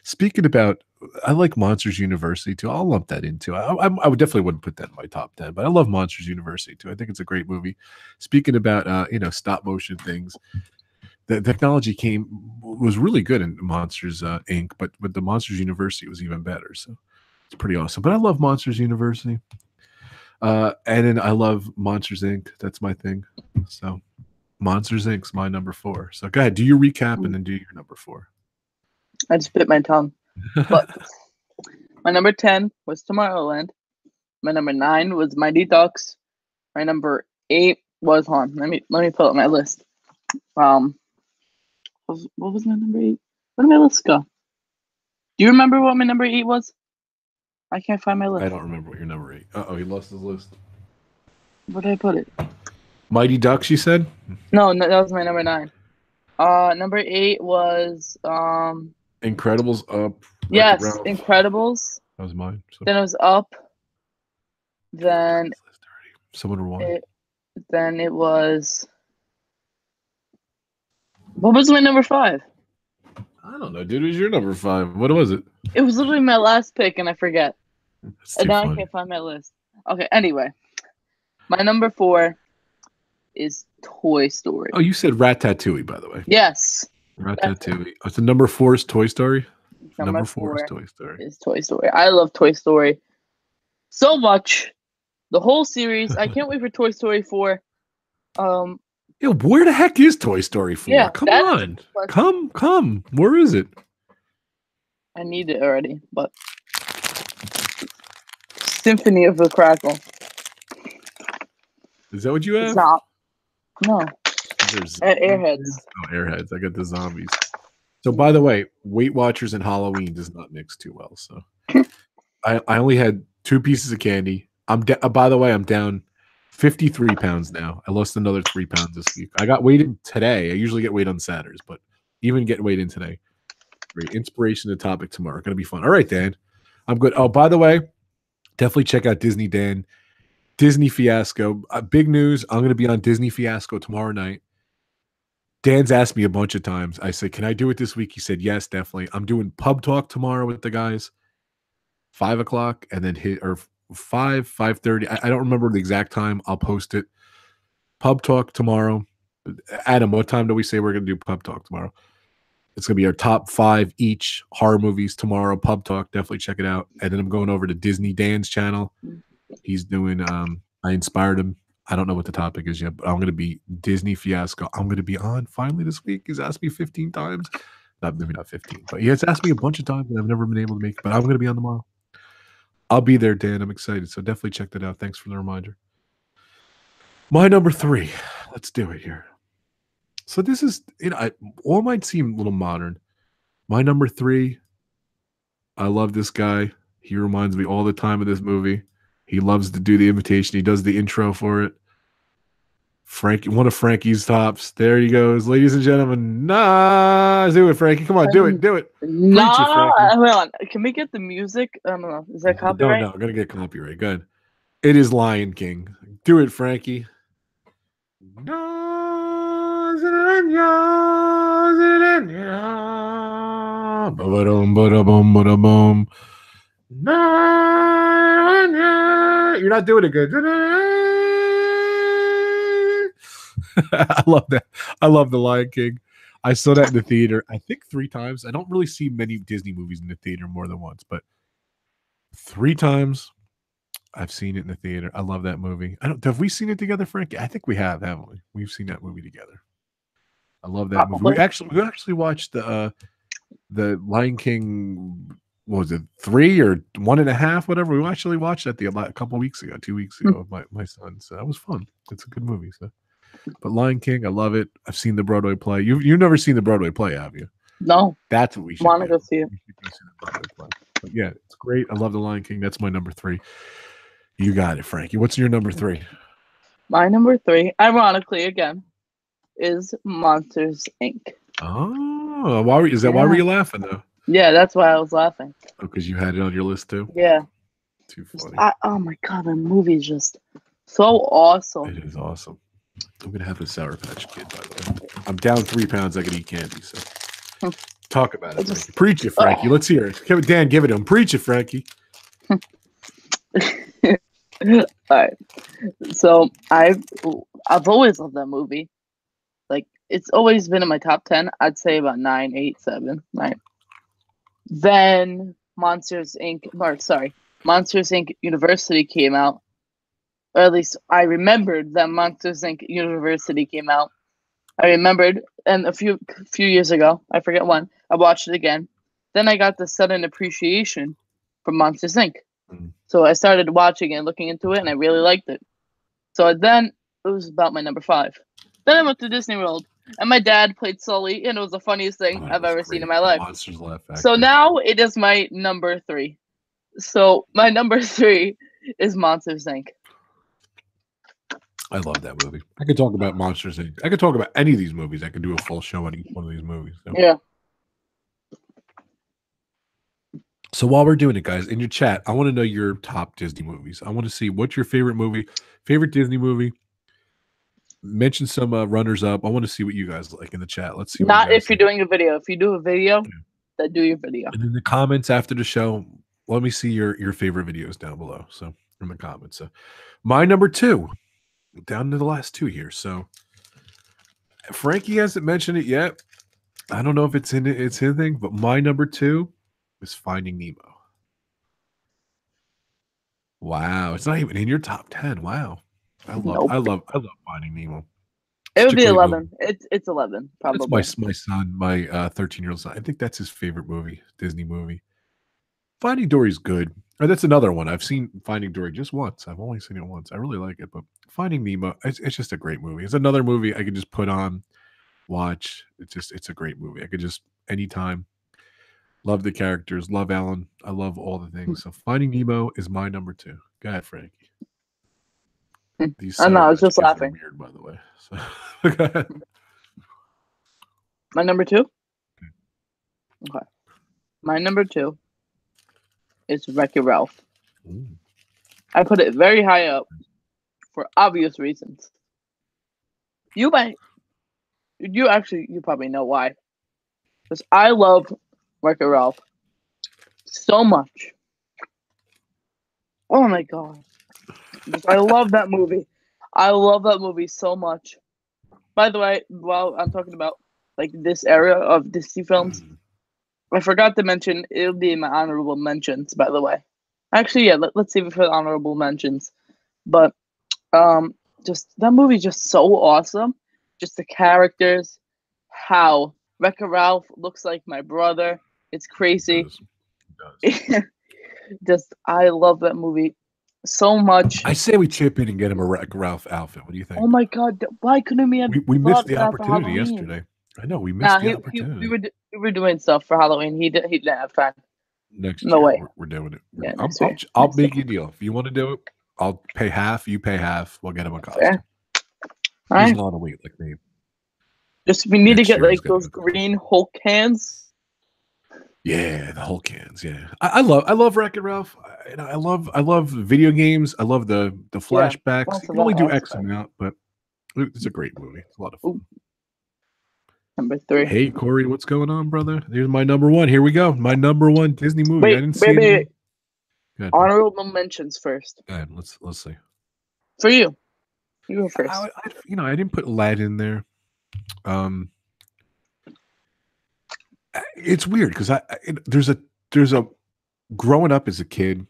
[SPEAKER 1] speaking about, I like Monsters University too. I'll lump that into. I would definitely wouldn't put that in my top 10, but I love Monsters University too. I think it's a great movie. Speaking about stop motion things, the technology was really good in Monsters Inc. But with the Monsters University, it was even better. So it's pretty awesome. But I love Monsters University. And then I love Monsters Inc. That's my thing. So Monsters Inc.'s my number 4. So go ahead, do your recap and then do your number 4.
[SPEAKER 2] I just bit my tongue. But my number 10 was Tomorrowland. My number 9 was Mighty Ducks. My number 8 was let me pull up my list. What was my number 8? Where did my list go? Do you remember what my number 8 was? I can't find my list.
[SPEAKER 1] I don't remember what your number 8. He lost his list.
[SPEAKER 2] Where did I put it?
[SPEAKER 1] Mighty Ducks, you said?
[SPEAKER 2] No, that was my number 9. Number 8 was
[SPEAKER 1] Incredibles, Up.
[SPEAKER 2] Yes, Incredibles.
[SPEAKER 1] That was mine. So.
[SPEAKER 2] Then it was Up. Then
[SPEAKER 1] someone won.
[SPEAKER 2] Then it was. What was my number 5?
[SPEAKER 1] I don't know, dude. It was your number 5. What was it?
[SPEAKER 2] It was literally my last pick, and I forget. And now
[SPEAKER 1] funny.
[SPEAKER 2] I can't find my list. Okay, anyway. My number 4 is Toy Story.
[SPEAKER 1] Oh, you said Ratatouille, by the way.
[SPEAKER 2] Yes.
[SPEAKER 1] Ratatouille. Oh, so number 4 is Toy Story? Number 4 is
[SPEAKER 2] Toy Story. I love Toy Story so much. The whole series. I can't wait for Toy Story 4.
[SPEAKER 1] Yeah, where the heck is Toy Story 4?
[SPEAKER 2] Yeah,
[SPEAKER 1] come on. Come. Where is it?
[SPEAKER 2] I need it already, but Symphony of the Crackle.
[SPEAKER 1] Is that what you have?
[SPEAKER 2] It's not. No.
[SPEAKER 1] At
[SPEAKER 2] Airheads.
[SPEAKER 1] Oh, Airheads. I got the zombies. So, by the way, Weight Watchers and Halloween does not mix too well. So, I only had 2 pieces of candy. By the way, I'm down 53 pounds now. I lost another 3 pounds this week. I got weighed in today. I usually get weighed on Saturdays, but even getting weighed in today. Great inspiration to topic tomorrow. Going to be fun. All right, Dan. I'm good. Oh, by the way, definitely check out Disney Dan. Disney Fiasco. Big news. I'm going to be on Disney Fiasco tomorrow night. Dan's asked me a bunch of times. I said, can I do it this week? He said, yes, definitely. I'm doing pub talk tomorrow with the guys. 5 o'clock and then 5:30. I don't remember the exact time. I'll post it. Pub talk tomorrow. Adam, what time do we say we're going to do pub talk tomorrow? It's going to be our top 5 each horror movies tomorrow. Pub talk. Definitely check it out. And then I'm going over to Disney Dan's channel. He's doing, I inspired him. I don't know what the topic is yet, but I'm going to be Disney Fiasco. I'm going to be on finally this week. He's asked me 15 times. Maybe not 15, but he has asked me a bunch of times and I've never been able to make it, but I'm going to be on tomorrow. I'll be there, Dan. I'm excited. So definitely check that out. Thanks for the reminder. My number 3. Let's do it here. So this is, all might seem a little modern. My number 3, I love this guy. He reminds me all the time of this movie. He loves to do the invitation. He does the intro for it. Frankie, one of Frankie's tops. There he goes. Ladies and gentlemen, do it, Frankie. Come on, do it.
[SPEAKER 2] Hold on. Can we get the music? I don't know. Is that copyright?
[SPEAKER 1] No, I'm going to get copyright. Good. It is Lion King. Do it, Frankie. You're not doing it good. I love that. I love The Lion King. I saw that in the theater, I think 3 times. I don't really see many Disney movies in the theater more than once, but 3 times I've seen it in the theater. I love that movie. Have we seen it together, Frankie? I think we have, haven't we? We've seen that movie together. I love that movie. We actually watched the Lion King. What was it, 3 or 1.5, whatever? We actually watched that a couple weeks ago, 2 weeks ago with my son. So that was fun. It's a good movie. So, but Lion King, I love it. I've seen the Broadway play. You've never seen the Broadway play, have you?
[SPEAKER 2] No.
[SPEAKER 1] That's what we should.
[SPEAKER 2] Want to go see it?
[SPEAKER 1] But yeah, it's great. I love the Lion King. That's my number 3. You got it, Frankie. What's your number 3?
[SPEAKER 2] My number 3, ironically again, is Monsters Inc.
[SPEAKER 1] Oh, why were you laughing though?
[SPEAKER 2] Yeah, that's why I was laughing.
[SPEAKER 1] Oh, because you had it on your list too?
[SPEAKER 2] Yeah.
[SPEAKER 1] Too funny.
[SPEAKER 2] Oh my god, the movie is just So awesome.
[SPEAKER 1] It is awesome. I'm gonna have a Sour Patch Kid, by the way. I'm down 3 pounds. I can eat candy. So talk about it. Frankie. Preach it, Frankie. Let's hear it. Dan, give it to him. Preach it, Frankie.
[SPEAKER 2] All right. So I've always loved that movie. Like, it's always been in my top 10. I'd say about 9, 8, 7, 9. Then Monsters Inc. University came out. Or at least I remembered that Monsters Inc. University came out. I remembered, and a few years ago, I forget when, I watched it again. Then I got the sudden appreciation for Monsters Inc. So I started watching and looking into it, and I really liked it. So then it was about my number 5. Then I went to Disney World, and my dad played Sully, and it was the funniest thing I've ever seen in my life.
[SPEAKER 1] Monsters Laugh Factory.
[SPEAKER 2] So now it is my number 3. So my number 3 is Monsters Inc.
[SPEAKER 1] I love that movie. I could talk about Monsters Inc. I could talk about any of these movies. I could do a full show on each one of these movies. So.
[SPEAKER 2] Yeah.
[SPEAKER 1] So while we're doing it, guys, in your chat, I want to know your top Disney movies. I want to see what's your favorite movie, favorite Disney movie. Mention some runners up. I want to see what you guys like in the chat. Let's see.
[SPEAKER 2] Not if you're doing a video. If you do a video, then do your video.
[SPEAKER 1] And in the comments after the show, let me see your favorite videos down below. So in the comments. So my number 2, down to the last 2 here. So Frankie hasn't mentioned it yet. I don't know if it's his thing, but my number 2 is Finding Nemo. Wow, it's not even in your top 10. Wow, I love Finding Nemo.
[SPEAKER 2] It would be 11. It's 11 probably.
[SPEAKER 1] It's my son, my 13-year-old son. I think that's his favorite movie, Disney movie. Finding Dory's good. Or that's another one. I've seen Finding Dory just once. I've only seen it once. I really like it, but Finding Nemo, it's just a great movie. It's another movie I could just put on, watch. It's a great movie. I could just anytime. Love the characters. Love Alan. I love all the things. So Finding Nemo is my number 2. Go ahead, Frankie.
[SPEAKER 2] I know. I was just laughing.
[SPEAKER 1] Weird, by the way. So, go ahead.
[SPEAKER 2] My number 2. Okay. My number 2 is Wreck-It Ralph.
[SPEAKER 1] Ooh.
[SPEAKER 2] I put it very high up for obvious reasons. You probably know why. Because I love Wreck-It Ralph so much. Oh my god. I love that movie. I love that movie so much. By the way, while I'm talking about like this era of Disney films, I forgot to mention it'll be in my honorable mentions, by the way. Actually, yeah, let's save it for the honorable mentions. But just that movie just so awesome. Just the characters, how Wreck-It Ralph looks like my brother. It's crazy. It does. Just I love that movie so much.
[SPEAKER 1] I say we chip in and get him a Wreck-It Ralph outfit. What do you think?
[SPEAKER 2] Oh my god, why couldn't we have
[SPEAKER 1] we missed the opportunity yesterday. I know we missed the opportunity.
[SPEAKER 2] We were doing stuff for Halloween. He didn't have time.
[SPEAKER 1] Next
[SPEAKER 2] no
[SPEAKER 1] year,
[SPEAKER 2] way.
[SPEAKER 1] We're doing it.
[SPEAKER 2] Yeah,
[SPEAKER 1] I'll make you a deal. If you want to do it, I'll pay half. You pay half. We'll get him a costume.
[SPEAKER 2] Yeah.
[SPEAKER 1] He's not a weight like me.
[SPEAKER 2] Just we need to get like those green Hulk cans.
[SPEAKER 1] Yeah, the Hulk cans. Yeah, I love Wreck-It Ralph. I love video games. I love the flashbacks. You can only do X amount, but it's a great movie. It's a lot of fun.
[SPEAKER 2] Ooh. Number 3.
[SPEAKER 1] Hey Corey, what's going on, brother? There's my number 1. Here we go. My number 1 Disney movie.
[SPEAKER 2] Wait,
[SPEAKER 1] I didn't see it.
[SPEAKER 2] Honorable mentions first.
[SPEAKER 1] Go ahead. Let's see.
[SPEAKER 2] For you, you go first.
[SPEAKER 1] I didn't put Aladdin in there. It's weird because there's a growing up as a kid,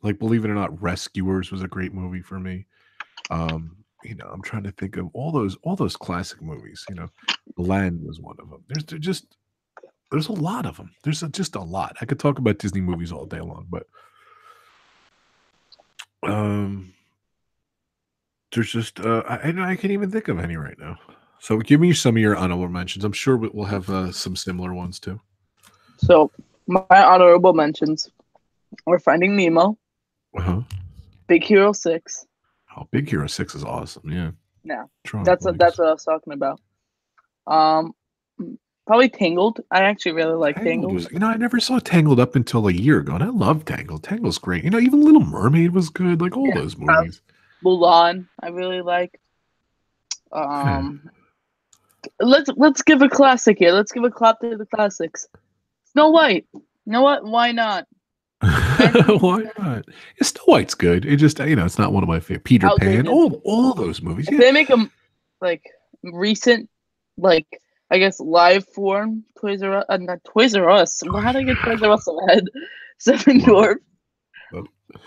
[SPEAKER 1] like believe it or not, Rescuers was a great movie for me. I'm trying to think of all those classic movies. Aladdin was one of them. There's a lot of them. There's just a lot. I could talk about Disney movies all day long, but there's just I can't even think of any right now. So give me some of your honorable mentions. I'm sure we'll have some similar ones too.
[SPEAKER 2] So my honorable mentions are Finding Nemo, Big Hero 6.
[SPEAKER 1] Oh, Big Hero 6 is awesome. Yeah.
[SPEAKER 2] Yeah. That's what I was talking about. Probably Tangled. I actually really like Tangled.
[SPEAKER 1] I never saw Tangled up until a year ago, and I love Tangled. Tangled's great. Even Little Mermaid was good. Like all those movies.
[SPEAKER 2] Mulan, I really like. Let's give a classic here. Let's give a clap to the classics. Snow White. You know what? Why not?
[SPEAKER 1] Why not? Yeah, Snow White's good. It just it's not one of my favorite. Peter Pan, all those movies.
[SPEAKER 2] If they make them like recent, like I guess live form Toys R Us, not Toys R Us. Well, how did I get Toys R Us in my head? Seven Dwarfs.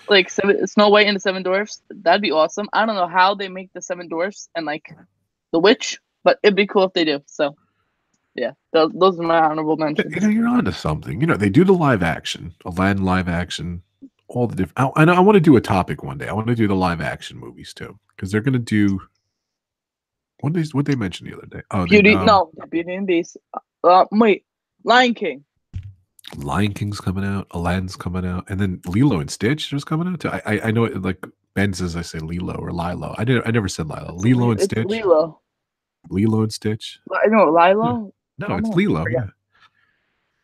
[SPEAKER 2] Like Snow White and the Seven Dwarfs. That'd be awesome. I don't know how they make the Seven Dwarfs and like the Witch, but it'd be cool if they do. So yeah, those are my honorable mentions.
[SPEAKER 1] You're onto something. They do the live action, Aladdin live action, all the different. I want to do a topic one day. I want to do the live action movies too, because they're going to do. What they mentioned the other day? Oh,
[SPEAKER 2] Beauty and Beast. Wait, Lion King.
[SPEAKER 1] Lion King's coming out. Aladdin's coming out, and then Lilo and Stitch is coming out too. I know it like Ben says I say Lilo or Lilo. I never said Lilo. Lilo and Stitch.
[SPEAKER 2] Lilo.
[SPEAKER 1] Lilo and Stitch.
[SPEAKER 2] I know Lilo.
[SPEAKER 1] No, it's Lilo. Yeah.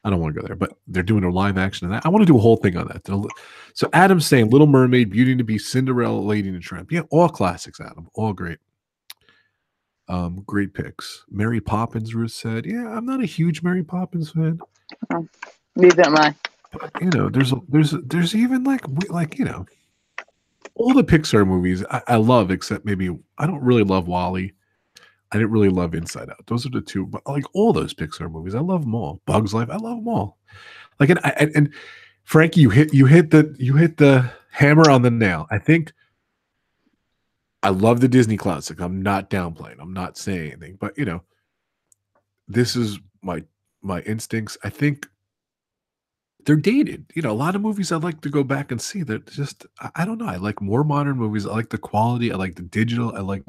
[SPEAKER 1] I don't want to go there, but they're doing a live action of that. I want to do a whole thing on that. So Adam's saying Little Mermaid, Beauty and the Beast, Cinderella, Lady and the Tramp. Yeah, all classics, Adam. All great. Great picks. Mary Poppins, Ruth said. Yeah, I'm not a huge Mary Poppins fan.
[SPEAKER 2] Neither am I.
[SPEAKER 1] But, there's even like all the Pixar movies I love, except maybe I don't really love WALL-E. I didn't really love Inside Out. Those are the two, but like all those Pixar movies, I love them all. Bugs Life, I love them all. Like, and Frankie, you hit the hammer on the nail. I think I love the Disney classic. I'm not downplaying. I'm not saying anything, but this is my instincts. I think they're dated. A lot of movies I'd like to go back and see. They're just, I don't know. I like more modern movies. I like the quality. I like the digital. I like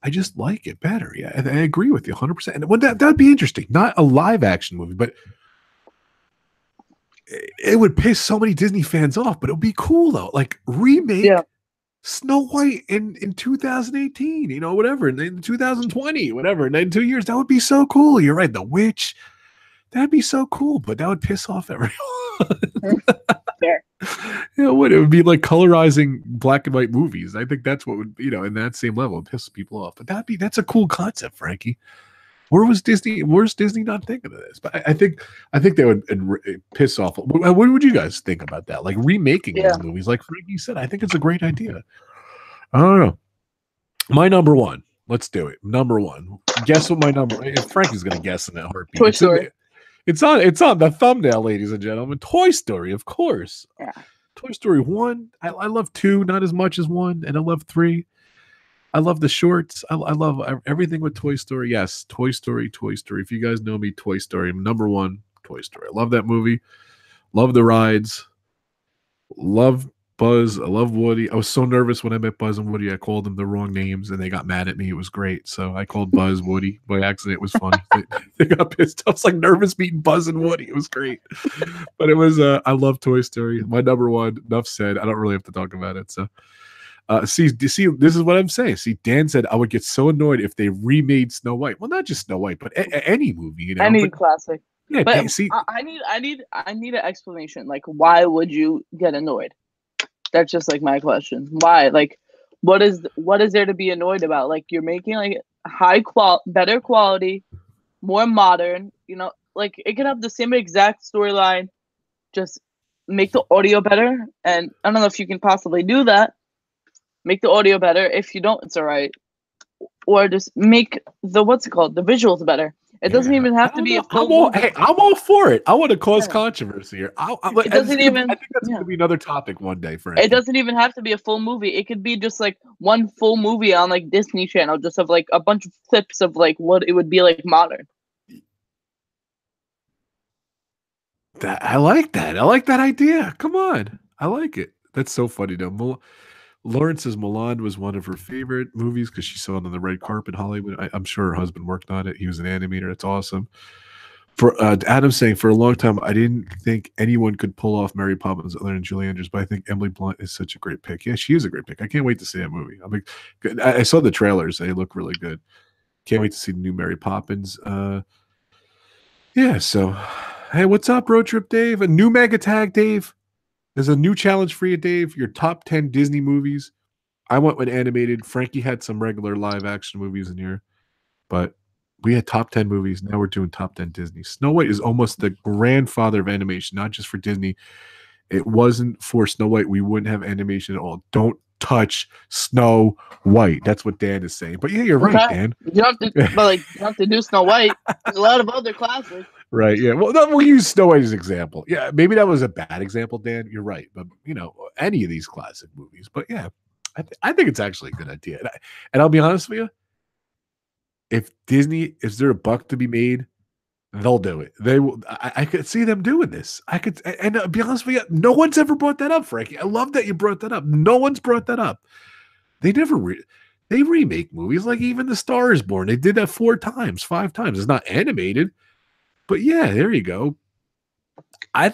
[SPEAKER 1] I just like it better. Yeah, I agree with you 100%. And that'd be interesting. Not a live action movie, but it would piss so many Disney fans off. But it would be cool though. Like remake Snow White in 2018. Whatever. In 2020, whatever. In 2 years, that would be so cool. You're right. The Witch. That'd be so cool, but that would piss off everyone. It would be like colorizing black and white movies. I think that's what would, in that same level, piss people off. But that's a cool concept, Frankie. Where's Disney not thinking of this? But I think they would piss off. What would you guys think about that? Like remaking these movies, like Frankie said, I think it's a great idea. I don't know. My number one. Let's do it. Number one. Guess what my number? Frankie's gonna guess in that heartbeat.
[SPEAKER 2] Toy Story.
[SPEAKER 1] It's on the thumbnail, ladies and gentlemen. Toy Story, of course.
[SPEAKER 2] Yeah.
[SPEAKER 1] Toy Story 1. I love 2, not as much as 1, and I love 3. I love the shorts. I love everything with Toy Story. Yes, Toy Story. If you guys know me, Toy Story. Number 1, Toy Story. I love that movie. Love the rides. Love Buzz. I love Woody. I was so nervous when I met Buzz and Woody. I called them the wrong names, and they got mad at me. It was great. So I called Buzz Woody by accident. It was funny. They got pissed. I was like nervous meeting Buzz and Woody. It was great. But it was, I love Toy Story. My number 1, enough said. I don't really have to talk about it. So, see, this is what I'm saying. See, Dan said I would get so annoyed if they remade Snow White. Well, not just Snow White, but any movie,
[SPEAKER 2] Any classic.
[SPEAKER 1] Yeah,
[SPEAKER 2] but see, I need an explanation. Like, why would you get annoyed? That's just like my question. Why? Like, what is there to be annoyed about? Like, you're making like better quality, more modern. Like it could have the same exact storyline, just make the audio better. And I don't know if you can possibly do that. Make the audio better. If you don't, it's all right. Or just make the visuals better. It doesn't even have to be a full movie.
[SPEAKER 1] I'm all for it. I want to cause controversy here. I think that's going to be another topic one day, Frank.
[SPEAKER 2] It doesn't even have to be a full movie. It could be just like one full movie on like Disney Channel, just of like a bunch of clips of like what it would be like modern.
[SPEAKER 1] I like that. I like that idea. Come on. I like it. That's so funny though. Lauren says Mulan was one of her favorite movies because she saw it on the red carpet in Hollywood. I'm sure her husband worked on it. He was an animator. It's awesome. For Adam saying, for a long time, I didn't think anyone could pull off Mary Poppins other than Julie Andrews, but I think Emily Blunt is such a great pick. Yeah, she is a great pick. I can't wait to see that movie. I saw the trailers. They look really good. Can't wait to see the new Mary Poppins. Yeah, so, hey, what's up, Road Trip Dave? A new mega tag, Dave. There's a new challenge for you, Dave. Your top 10 Disney movies. I went with animated. Frankie had some regular live action movies in here, but we had top 10 movies. Now we're doing top 10 Disney. Snow White is almost the grandfather of animation, not just for Disney. It wasn't for Snow White, we wouldn't have animation at all. Don't touch Snow White. That's what Dan is saying. But yeah, you're right, Dan.
[SPEAKER 2] You have to, but like you have to do Snow White. There's a lot of other classics.
[SPEAKER 1] Right. Yeah. Well, we'll use Snow White as an example. Yeah. Maybe that was a bad example, Dan. You're right. But any of these classic movies. But yeah, I think it's actually a good idea. And I'll be honest with you. If Disney, is there a buck to be made? They'll do it. They will. I could see them doing this. I could, and to be honest with you, no one's ever brought that up, Frankie. I love that you brought that up. No one's brought that up. They never. They remake movies like even The Star Is Born. They did that 4 times, 5 times. It's not animated, but yeah, there you go. I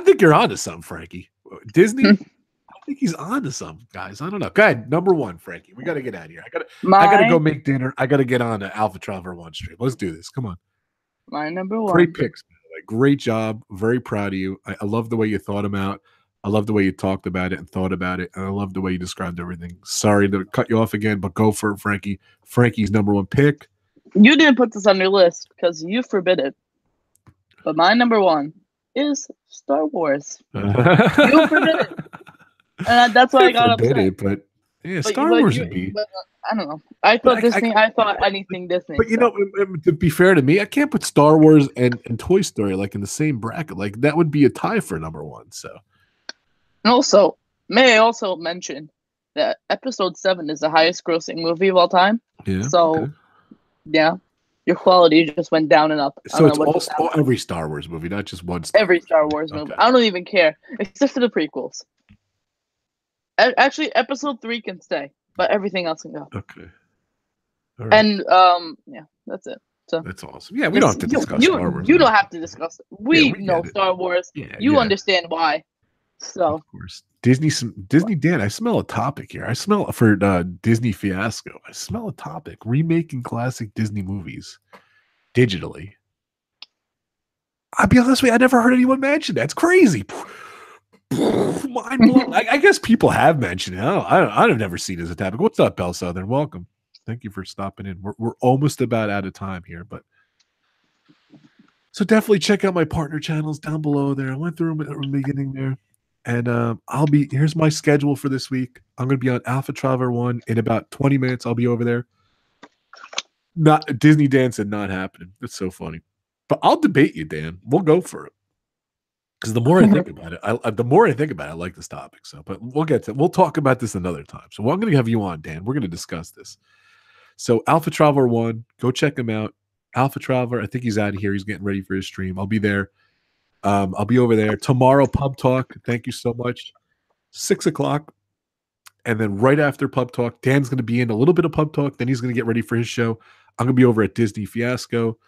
[SPEAKER 1] think you're onto something, Frankie. Disney. I think he's onto something, guys. I don't know. Go ahead, number 1, Frankie. We got to get out of here. I gotta go make dinner. I gotta get on the Alpha Traveler 1 stream. Let's do this. Come on.
[SPEAKER 2] My number 1.
[SPEAKER 1] Great picks, by the way. Great job. Very proud of you. I love the way you thought them out. I love the way you talked about it and thought about it. And I love the way you described everything. Sorry to cut you off again, but go for it, Frankie. Frankie's number 1 pick.
[SPEAKER 2] You didn't put this on your list because you forbid it. But my number 1 is Star Wars. You forbid it. And that's why I got upset.
[SPEAKER 1] It, but yeah, Star Wars would be.
[SPEAKER 2] I don't know. I thought Disney. I thought anything Disney.
[SPEAKER 1] But to be fair to me, I can't put Star Wars and Toy Story like in the same bracket. Like that would be a tie for number 1. So,
[SPEAKER 2] and also, may I also mention that Episode 7 is the highest grossing movie of all time.
[SPEAKER 1] Yeah.
[SPEAKER 2] So, yeah, your quality just went down and up.
[SPEAKER 1] So it's all every Star Wars movie, not just one.
[SPEAKER 2] Every Star Wars movie. I don't even care, except for the prequels. Actually, Episode 3 can stay, but everything else can go.
[SPEAKER 1] Okay.
[SPEAKER 2] Right. And yeah, that's it. So
[SPEAKER 1] that's awesome. Yeah, we don't have to discuss Star Wars.
[SPEAKER 2] You don't have to discuss it. We know Star Wars.
[SPEAKER 1] Yeah,
[SPEAKER 2] you understand why. So
[SPEAKER 1] of course, Disney. Dan, I smell a topic here. I smell for Disney Fiasco. I smell a topic: remaking classic Disney movies digitally. I'll be honest with you, I never heard anyone mention that. It's crazy. Mind blown. I guess people have mentioned it. I've never seen it as a topic. What's up, Bell Southern? Welcome. Thank you for stopping in. We're almost about out of time here, but so definitely check out my partner channels down below there. I went through them at the beginning there, and here's my schedule for this week. I'm going to be on Alpha Traveler 1 in about 20 minutes. I'll be over there. Not Disney Dan said not happening. That's so funny, but I'll debate you, Dan. We'll go for it. Because the more I think about it, I like this topic. So, but we'll talk about this another time. So, I'm going to have you on, Dan. We're going to discuss this. So, Alpha Traveler 1, go check him out. Alpha Traveler, I think he's out of here. He's getting ready for his stream. I'll be there. I'll be over there tomorrow. Pub Talk. Thank you so much. 6:00, and then right after Pub Talk, Dan's going to be in a little bit of Pub Talk. Then he's going to get ready for his show. I'm going to be over at Disney Fiasco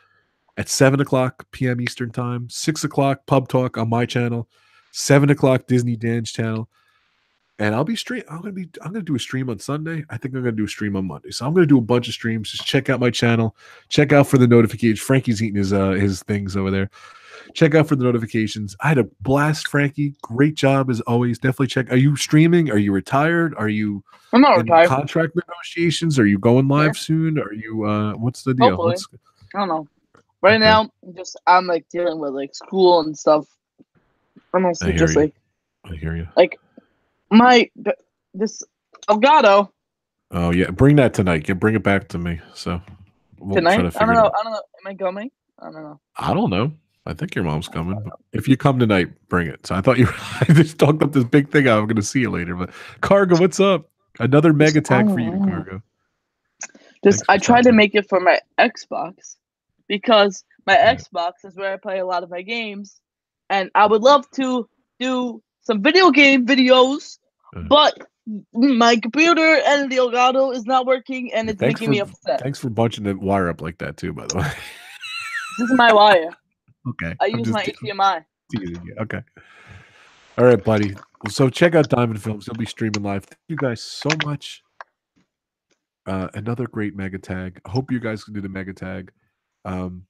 [SPEAKER 1] at 7:00 p.m. Eastern Time, 6:00 Pub Talk on my channel, 7:00 Disney Dan's channel, and I'll be I'm gonna do a stream on Sunday. I think I'm gonna do a stream on Monday. So I'm gonna do a bunch of streams. Just check out my channel. Check out for the notifications. Frankie's eating his things over there. Check out for the notifications. I had a blast, Frankie. Great job as always. Definitely check. Are you streaming? Are you retired? Are you
[SPEAKER 2] I'm not retired.
[SPEAKER 1] Contract negotiations? Are you going live soon? Are you what's the deal?
[SPEAKER 2] I don't know. Right now, I'm like dealing with like school and stuff. I'm also just like,
[SPEAKER 1] I hear you.
[SPEAKER 2] Like this Elgato.
[SPEAKER 1] Oh yeah, bring that tonight. Bring it back to me. So
[SPEAKER 2] tonight, I don't know. Am I coming? I don't know.
[SPEAKER 1] I don't know. I think your mom's coming. But if you come tonight, bring it. So I thought I just talked up this big thing. I'm going to see you later. But Cargo, what's up? Another mega tag for you, Cargo.
[SPEAKER 2] I tried to make it for my Xbox. Because my Xbox is where I play a lot of my games, and I would love to do some video game videos, but my computer and the Elgato is not working, and it's making me upset.
[SPEAKER 1] Thanks for bunching the wire up like that too, by the way.
[SPEAKER 2] This is my wire.
[SPEAKER 1] Okay.
[SPEAKER 2] I use my HDMI.
[SPEAKER 1] Okay. All right, buddy. So check out Diamond Films. He'll be streaming live. Thank you guys so much. Another great mega tag. I hope you guys can do the mega tag. And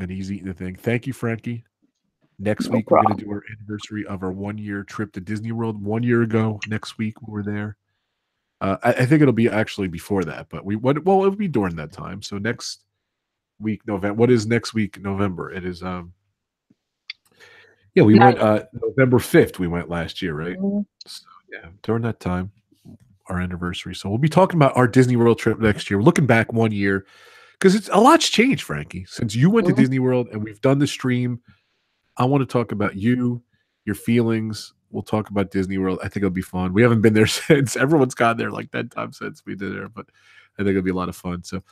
[SPEAKER 1] he's eating the thing. Thank you, Frankie. Next week, we're going to do our anniversary of our 1-year trip to Disney World. 1 year ago, next week, we were there. I think it'll be actually before that, but it'll be during that time. So next week, November. What is next week, November? It is yeah, we went November 5th. We went last year, right?
[SPEAKER 2] Mm-hmm.
[SPEAKER 1] So, yeah, during that time, our anniversary. So we'll be talking about our Disney World trip next year. We're looking back 1 year because it's a lot's changed, Frankie, since you went to Disney World and we've done the stream. I want to talk about you, your feelings. We'll talk about Disney World. I think it'll be fun. We haven't been there since. Everyone's gone there like 10 times since we did there, but I think it'll be a lot of fun. So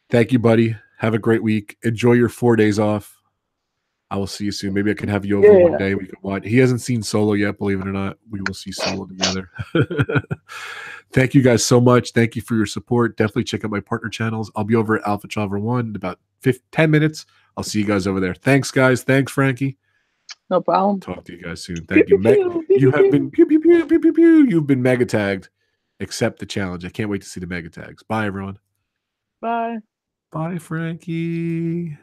[SPEAKER 1] thank you, buddy. Have a great week. Enjoy your 4 days off. I will see you soon. Maybe I can have you over one day. We can watch. He hasn't seen Solo yet, believe it or not. We will see Solo together. Thank you guys so much. Thank you for your support. Definitely check out my partner channels. I'll be over at Alpha Traveler 1 in about 10 minutes. I'll see you guys over there. Thanks, guys. Thanks, Frankie.
[SPEAKER 2] No problem.
[SPEAKER 1] Talk to you guys soon. Thank you. You have been pew, pew, pew, pew, pew, pew. You've been mega tagged. Accept the challenge. I can't wait to see the mega tags. Bye, everyone.
[SPEAKER 2] Bye.
[SPEAKER 1] Bye, Frankie.